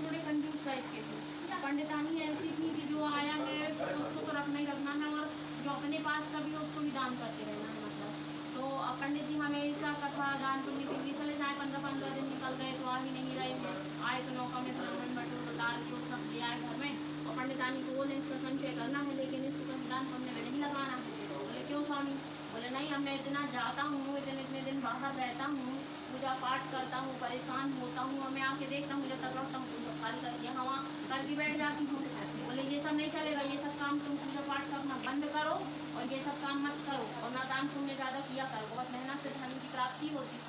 थोड़े कंजूस टाइप के थे। पंडितानी ऐसी थी कि जो आया है उसको तो रखना ही रखना है, और जो अपने पास का भी है उसको भी दान करते रहना है मतलब। तो पंडित जी हमेशा कथा दान पुण्य के लिए चले जाए, 15-15 दिन निकल गए तो आ ही नहीं रहे हैं। आए तो नौका में ब्राह्मण बटोर दाल जो सब ले आए घर में, और पंडितानी को बोले इसका संचय करना है लेकिन इसको कहीं दान पुण्य में नहीं लगाना है। बोले क्यों स्वामी? बोले नहीं, अब मैं इतना जाता हूँ, इतने इतने दिन बाहर रहता हूँ, पूजा पाठ करता हूँ, परेशान होता हूँ, और मैं आके देखता हूँ जब तक लौटता हूँ तुम सब खाली कर दिया, हाँ करके बैठ जाती हूँ। बोले ये सब नहीं चलेगा, ये सब काम तुम पूजा पाठ का अपना बंद करो और ये सब काम मत करो, और ना दान पुण्य ज़्यादा किया करो, बहुत मेहनत से धन की प्राप्ति होती।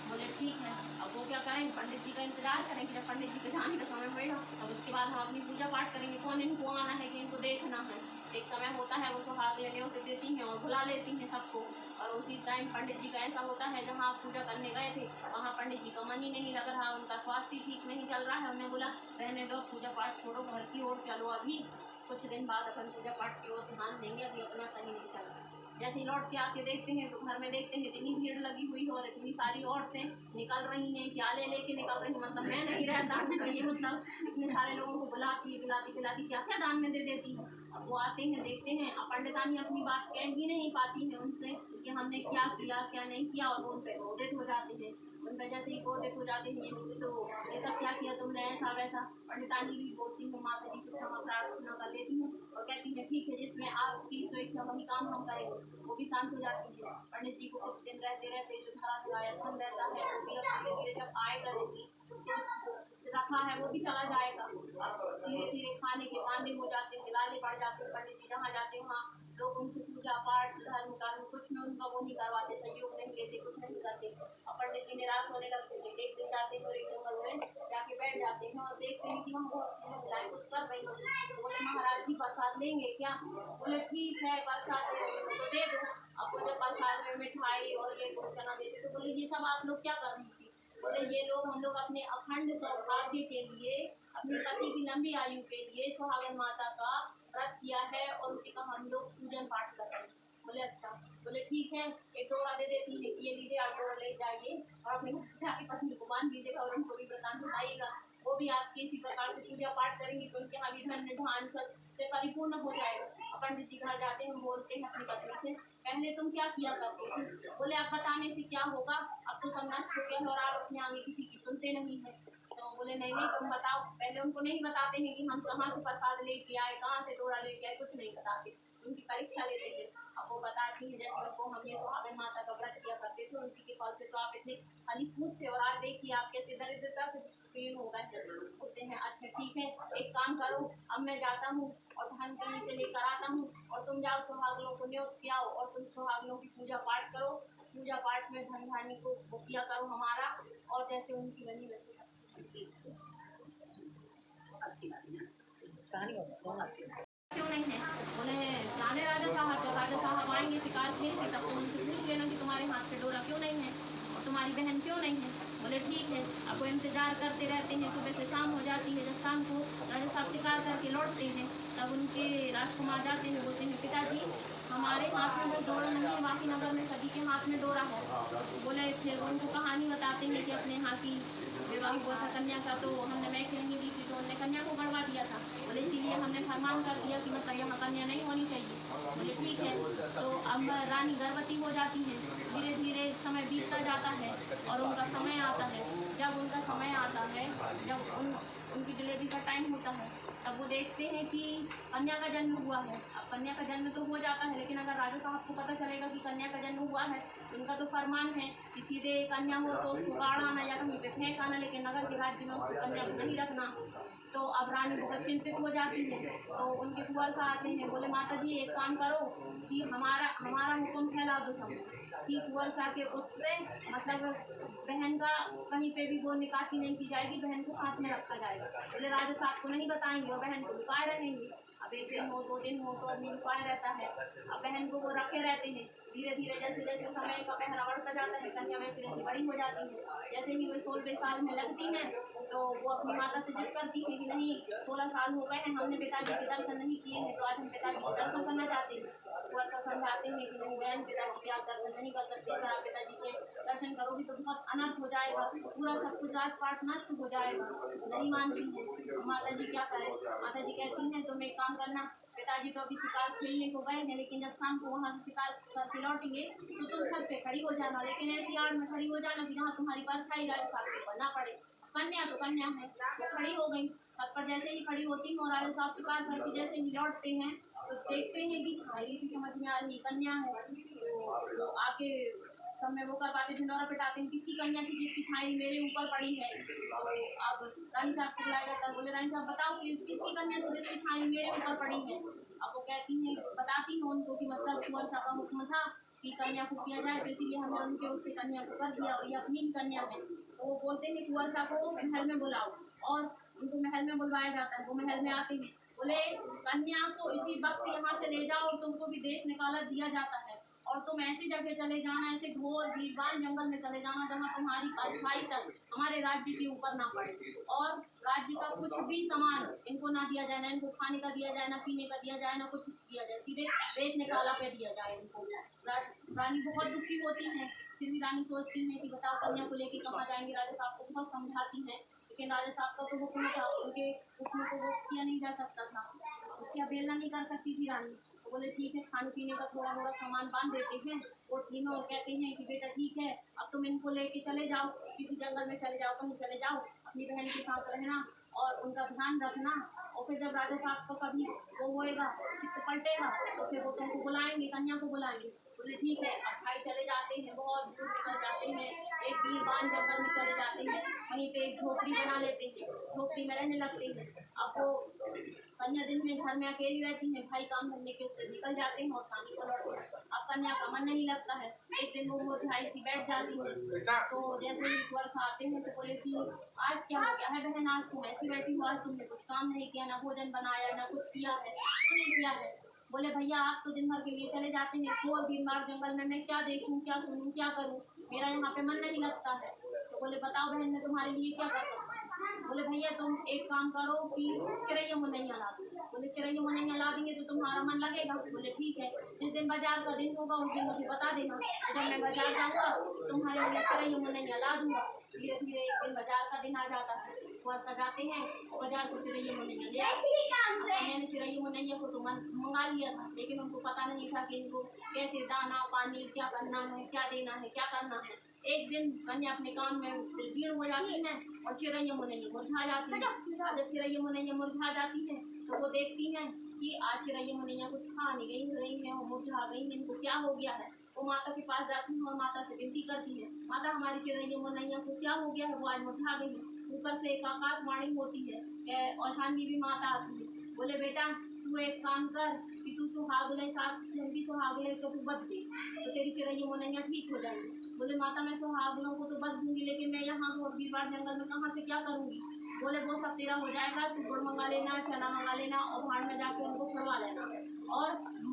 बोले ठीक है। अब वो क्या करें, पंडित जी का इंतजार करेंगे, जब पंडित जी के जाने का समय होएगा तब उसके बाद हम अपनी पूजा पाठ करेंगे। कौन इनको आना है कि इनको देखना है, एक समय होता है वो सुहाग लेने होते देती हैं और बुला लेती हैं सबको, और उसी टाइम पंडित जी का ऐसा होता है जहाँ आप पूजा करने गए थे वहाँ पंडित जी का मन ही नहीं लग रहा, उनका स्वास्थ्य ठीक नहीं चल रहा है, उन्हें बोला रहने दो, पूजा पाठ छोड़ो, घर की ओर चलो, अभी कुछ दिन बाद अपन पूजा पाठ की ओर ध्यान देंगे, अभी अपना सही नहीं चल रहा। जैसे ही लौट के आके देखते हैं तो घर में देखते हैं इतनी भीड़ लगी हुई है और इतनी सारी औरतें निकल रही हैं, क्या ले लेके निकल रही हैं, मतलब मैं नहीं रहता हूँ ये, मतलब इतने सारे लोगों को बुलाती पिलाती क्या क्या दान में दे देती हूँ। अब वो आते हैं देखते हैं, अब पंडितानी अपनी बात कह ही नहीं पाती है उनसे कि हमने क्या किया क्या नहीं किया, और वो उन पर क्रोधित हो जाते हैं। उन पर जैसे ही क्रोधित हो जाते हैं तो ये सब क्या किया तुमने, ऐसा वैसा। पंडितानी भी बोलती हूँ, माता जी से क्षमा प्रार्थना कर लेती हूँ और कहती है ठीक है, जिसमें आपकी स्वेच्छा वही काम हम करेंगे, वो भी शांत हो जाती है। पंडित जी को कुछ दिन रहते रहते जो धरा धरायन रहता है वो भी अब धीरे धीरे जब आएगा देखिए तो रखा है वो भी चला जाएगा। अब धीरे धीरे खाने के वादे हो जाते हैं, लाले पड़ जाते हैं, पंडित जी जहाँ जाते हैं वहाँ लोग उनसे पूजा पाठ धर्म कर्म कुछ में उनका वो नहीं करवाते, सहयोग नहीं लेते, कुछ नहीं करते। और पंडित जी निराश होने लगते हैं। एक दिन जाते हैं और एक जंगल में जाके बैठ जाते हैं और देखते हैं कि वहाँ बहुत सी महिलाएं कुछ कर रही हैं। तो बोले महाराज जी प्रसाद लेंगे क्या? बोले ठीक है प्रसाद तो दे दो। अब वो जब प्रसाद में मिठाई और ये चना देते तो बोले ये सब आप लोग क्या कर रही थी? बोले ये लोग हम लोग अपने अखंड सौभाग्य के लिए, अपने पति की लंबी आयु के लिए सुहागन माता का व्रत किया है और उसी का हम लोग पूजन पाठ कर रहे हैं। बोले अच्छा। बोले ठीक है, एक डोरा दे देती है कि ये लीजिए आप डोरा ले जाइए और अपने घर जाके पत्नी को बांध दीजिएगा और उनको भी व्रतांत बताइएगा, वो भी आपके इसी प्रकार से पूजा पाठ करेंगी तो उनके यहाँ भी धन्य धान सब से परिपूर्ण हो जाएगा। पंडित जी घर जाते हैं, बोलते हैं अपनी पत्नी से पहले तुम क्या किया करते थे? बोले आप बताने से क्या होगा, अब तो सब नष्ट हो गया है और आप अपने आगे किसी की सुनते नहीं है। तो बोले नहीं नहीं तुम बताओ। पहले उनको नहीं बताते हैं कि हम कहाँ से प्रसाद लेके आए, कहाँ से डोरा लेके आए, कुछ नहीं बताते, उनकी परीक्षा लेते हैं। अब वो बताती है जैसे उनको हम ये सुहागन माता का व्रत किया करते थे उसी के फल से तो आप इतने फलीभूत थे और आज देखिए आप कैसे दरिद्रता से पीड़ित हो गए होते हैं। अच्छा ठीक है, एक काम करो, अब मैं जाता हूँ और धन कहीं से लेकर आता हूँ और तुम जाओ सुहागनों को न्योत किया और तुम सुहागनों की पूजा पाठ करो, पूजा पाठ में धन धानी को वो किया करो हमारा, और जैसे उनकी बनी वैसे अच्छी बात है कहानी अच्छी क्यों नहीं है? बोले जाने राजा साहब, जब राजा साहब आएंगे शिकार खेल के तब तो उनसे पूछ लेना कि तुम्हारे हाथ पे डोरा क्यों नहीं है और तुम्हारी बहन क्यों नहीं है। बोले ठीक है। अब वो इंतजार करते रहते हैं, सुबह से शाम हो जाती है। जब शाम को राजा साहब शिकार करके लौटते हैं तब उनके राजकुमार जाते हैं, बोलते हैं पिताजी हमारे हाथ में वो डोरा नहीं है, बाकी नगर में सभी के हाथ में डोरा है। बोले फिर उनको कहानी बताते हैं कि अपने यहाँ की विवाह हुआ था कन्या का, तो हमने मैच नहीं दी थी तो उन्होंने कन्या को बढ़वा दिया था। बोले इसीलिए हमने फरमान कर दिया कि मतलब यहाँ कन्या नहीं होनी चाहिए। बोले ठीक है। तो अब रानी गर्भवती हो जाती है, धीरे धीरे समय बीतता जाता है और उनका समय आता है। जब उनका समय आता है, जब उनकी डिलीवरी का टाइम होता है तब वो देखते हैं कि कन्या का जन्म हुआ है। अब कन्या का जन्म तो हो जाता है लेकिन अगर राजा साहब को पता चलेगा कि कन्या का जन्म हुआ है तो उनका तो फरमान है कि सीधे कन्या हो तो उसको गाड़ आना या कहीं पे फेंक आना, लेकिन नगर के राज्य में उसको कन्या को नहीं रखना। तो अब रानी बहुत चिंतित हो जाती है। तो उनके कुंवर सा आते हैं, बोले माता जी एक काम करो कि हमारा हुक्म फैला दो सब कि कुंवर सा के उससे मतलब बहन का कहीं पे भी वो निकासी नहीं की जाएगी, बहन को साथ में रखा जाएगा। बोले राजा साहब को नहीं बताएंगे और बहन को लुकाए रहेंगे। अब एक दिन हो 2 दिन हो तो आदमी लुकाए रहता है। अब बहन को वो रखे रहते हैं। धीरे धीरे जैसे जैसे समय का पहरा बढ़ता जाता है कन्या वैसे वैसे बड़ी हो जाती है। जैसे ही वो 16वें साल में लगती है तो वो अपनी माता से जिद करती है कि नहीं 16 साल हो गए हैं, हमने पिताजी के दर्शन नहीं किए हैं तो आज हम पिताजी के दर्शन करना चाहते हैं। वर्षा समझाते हैं कि नहीं बहन पिताजी के आप दर्शन नहीं कर सकते, अगर आप पिताजी के दर्शन करोगी तो बहुत अनर्थ हो जाएगा, पूरा सब कुछ राजपाट नष्ट हो जाएगा। नहीं मानती है। माता जी क्या करें। माता जी कहती हैं तुम एक काम करना, पिताजी तो अभी शिकार खेलने को गए हैं, लेकिन जब शाम को वहाँ से शिकार करके लौटेंगे तो तुम छत पे खड़ी हो जाना, लेकिन ऐसी आड़ में खड़ी हो जाना कि जहाँ तुम्हारी परछाई राजा साहब के ऊपर ना पड़े। कन्या तो कन्या है, वो खड़ी हो गई। छत पर जैसे ही खड़ी होती हैं और राजा साहब शिकार करके जैसे ही लौटते हैं तो देखते हैं कि छाई सी समझ में आ रही कन्या है। तो आके सब में वो कर पाते ढिंडोरा पिटाते हैं, किसकी कन्या थी जिसकी छाई मेरे ऊपर पड़ी है। तो अब रानी साहब को बुलाया जाता है, बोले रानी साहब बताओ कि किसकी कन्या थी जिसकी छाई मेरे ऊपर पड़ी है। अब वो कहती हैं, बताती हैं उनको कि मतलब कुंवर साहब का हुक्म था कि कन्या को किया जाए, तो इसीलिए हमने उनके उससे कन्या को कर दिया और ये अपनी ही कन्या है। तो वो बोलते हैं कुंवर साहब को महल में बुलाओ, और उनको महल में बुलवाया जाता है। वो महल में आते हैं, बोले कन्या को इसी वक्त यहाँ से ले जाओ और तुमको भी देश निकाला दिया जाता है, और तुम ऐसी जगह चले जाना, ऐसे घोर बीरबान जंगल में चले जाना जहाँ तुम्हारी परछाई तक हमारे राज्य के ऊपर ना पड़े, और राज्य का कुछ भी सामान इनको ना दिया जाए, ना इनको खाने का दिया जाए, ना पीने का दिया जाए, ना कुछ दिया जाए, सीधे देश निकाला पे दिया जाए इनको। रानी बहुत दुखी होती हैं, फिर भी रानी सोचती हैं कि बताओ कन्या को लेके कहाँ जाएंगे। राजा साहब को बहुत समझाती हैं, लेकिन राजा साहब का तो हुक्म था, उनके हुक्म को वो किया नहीं जा सकता था, उसकी अवहेलना नहीं कर सकती थी रानी। तो बोले ठीक है, खाने पीने का थोड़ा थोड़ा सामान बांध देते हैं कोठरी में, और कहते हैं कि बेटा ठीक है, अब तुम इनको लेके चले जाओ, किसी जंगल में चले जाओ, कहीं चले जाओ, अपनी बहन के साथ रहना और उनका ध्यान रखना, और फिर जब राजा साहब को कभी वो होएगा, चित्त पलटेगा, तो फिर वो तुमको बुलाएंगे, कन्या को बुलाएंगे। बोले ठीक है। अब भाई चले जाते हैं, बहुत दूर निकल जाते हैं, एक बीरबान जंगल में चले जाते हैं, वहीं पे एक झोपड़ी बना लेते हैं, झोपड़ी में रहने लगते हैं। अब वो कन्या दिन में घर में अकेली रहती है, भाई काम धंधे के उससे निकल जाते हैं और शादी को लौटते हैं। अब कन्या का मन नहीं लगता है, एक दिन वो मुरझाई सी बैठ जाती है। तो जैसे ही वर्ष आते हैं तो बोले कि आज क्या हो गया है बहन, आज तुम ऐसी बैठी हो, आज तुमने कुछ काम नहीं किया, ना भोजन बनाया, ना कुछ किया है, नहीं किया है। बोले भैया आप तो दिन भर के लिए चले जाते हैं, घोर बीमार जंगल में मैं क्या देखूं, क्या सुनूं, क्या करूं, मेरा यहाँ पे मन नहीं लगता है। तो बोले बताओ बहन मैं तुम्हारे लिए क्या कर सकता हूँ। बोले भैया तुम एक काम करो कि चिड़ैया मुनैया ला दो। बोले चिड़ैया मुनैया ला देंगे तो तुम्हारा मन लगेगा। बोले ठीक है, जिस दिन बाजार का दिन होगा उस दिन मुझे बता देना, तो जब मैं बाजार जाऊँगा तुम्हारे लिए चिड़ैया मुनैया ला दूंगा। धीरे धीरे एक दिन बाजार का दिन आ जाता है, वह सजाते हैं और बाजार से चिड़ैया मुनैया ले आते हैं। मैंने चिड़ैया मुनैया को तो मंगा लिया था, लेकिन उनको पता नहीं था कि इनको कैसे दाना पानी क्या करना है, क्या देना है, क्या करना है। एक दिन कन्या अपने काम में लीन हो जाती है और चिड़ैया मुनैया मुरझा जाती है। जब चिड़ैया मुनैया मुरझा जाती है तो वो देखती हैं कि आज चिड़ैया मुनैया कुछ खा नहीं गई रही है और मुरझा गई है, इनको क्या हो गया है। वो माता के पास जाती है और माता से विनती करती है, माता हमारी चिड़ैया मुनैया को क्या हो गया है, वो आज मुरझा गई है। ऊपर से एक आकाशवाणी होती है और शानवी भी माता आती है। बोले बेटा तू एक काम कर कि तू सुहागले साथ जल्दी सुहागले तो तू बच दे, तो तेरी चिड़ैया मुनैया ठीक हो जाएगी। बोले माता मैं सुहागलों को तो बच दूंगी, लेकिन मैं यहाँ घोर बीरबार जंगल में कहाँ से क्या करूँगी। बोले वो सब तेरा हो जाएगा, तू गुड़ मंगा लेना, चना मंगा लेना और भाड़ में जाके उनको छुड़वा लेना, और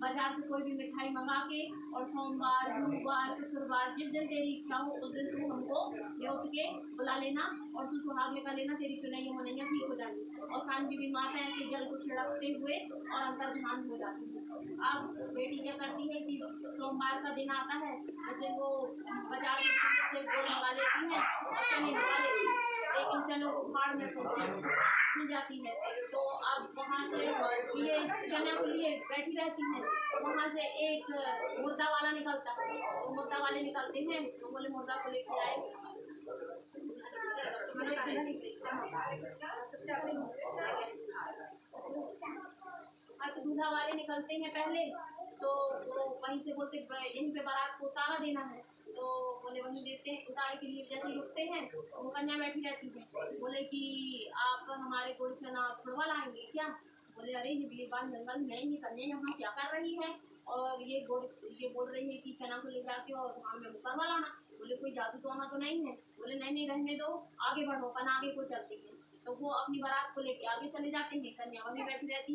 बाजार से कोई भी मिठाई मंगा के, और सोमवार गुरुवार शुक्रवार जिस दिन तेरी इच्छा हो उस दिन तू हमको न्योत के बुला लेना और तू सुहाग लेकर लेना, तेरी चिड़ैया मुनैया ठीक हो जाएगी। और शानवी भी माता ऐसे जल को छिड़कते हुए और अंतर ध्यान हो जाती है। अब बेटी क्या करती है कि सोमवार का दिन आता है, उस दिन वो बाजार से गुड़ मंगा लेती है और चने मंगा लेती है, लेकिन चनों को भाड़ में फूल जाती है। तो अब वहाँ से ये चने को लिए बैठी रहती है, वहाँ से एक मुर्दा वाला निकलता है। तो मुर्दा वाले निकलते हैं तो बोले मुर्दा को लेके आए, हाँ तो दूल्हा वाले निकलते हैं पहले, तो वो वहीं से बोलते यहीं पे बारात को उतारा देना है। तो बोले वहीं देते हैं, उतारे के लिए जैसे ही रुकते हैं तो वो कन्या बैठी रहती है। बोले कि आप हमारे गुड़ चना छुड़वा लाएंगे क्या। बोले अरे ये बीरबान जंगल में ये कन्या यहाँ क्या कर रही है, और ये बोल रही है कि चना को ले जाके और धाम में करवा लाना। बोले कोई जादू टोना तो नहीं है। बोले नहीं नहीं रहने दो, आगे बढ़ो, अपन आगे को चलते हैं। तो वो अपनी बारात को लेके आगे चले जाते हैं, कन्या वहीं बैठी रहती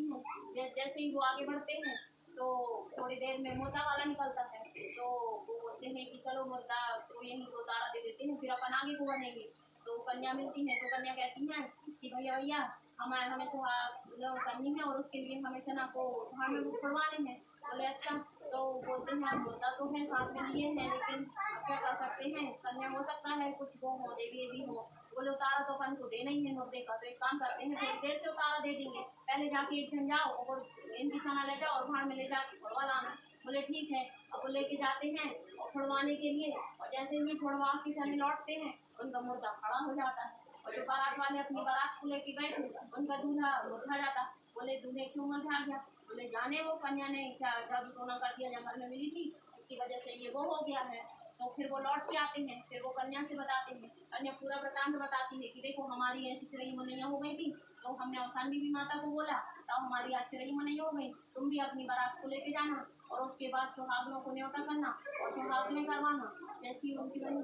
है। जैसे ही वो आगे बढ़ते हैं तो थोड़ी देर में मुर्दा वाला निकलता है, तो वो बोलते हैं कि चलो मुर्दा को यहीं को उतारा दे देते हैं, फिर अपन आगे को बढ़ेंगे। तो कन्या मिलती है, तो कन्या कहती है कि भैया भैया हमें सुहाग करनी है और उसके लिए हमें चना को भाड़ में फुड़वाने हैं। बोले अच्छा। तो बोलते हैं मुर्दा तो है साथ में लिए हैं, लेकिन क्या कर सकते हैं, कन्या हो सकता है कुछ वो हो देवी भी हो, बोले उतारा तो अपन को देना ही है मुर्दे का, तो एक काम करते हैं थोड़ी देर से उतारा दे देंगे, पहले जाके एक दिन जाओ और इनकी चना ले जाओ और भाड़ में ले जाके छुड़वा लाना। बोले ठीक है। अब वो लेके जाते हैं और छुड़वाने के लिए, और जैसे ही छुड़वा के चने लौटते हैं उनका मुर्दा खड़ा हो जाता है, और जो बारात वाले अपनी बारात को लेके गए थे उनका दूल्हा मुरझा जाता। बोले दूल्हे क्यों मुरझा गया? बोले जाने वो कन्या ने क्या जादू टोना कर दिया, जंगल में मिली थी उसकी वजह से ये वो हो गया है। तो फिर वो लौट के आते हैं, फिर वो कन्या से बताते हैं, कन्या पूरा वृतांत बताती है कि देखो हमारी ऐसी चिड़ई मुनैया हो गई थी, तो हमने अवसान बीबी माता को बोला तब हमारी आज चिड़ई मुनैया हो गई, तुम भी अपनी बारात को लेके जाना और उसके बाद सुहागनों को न्योता करना और सुहागनें करवाना, जैसी उनकी बनी।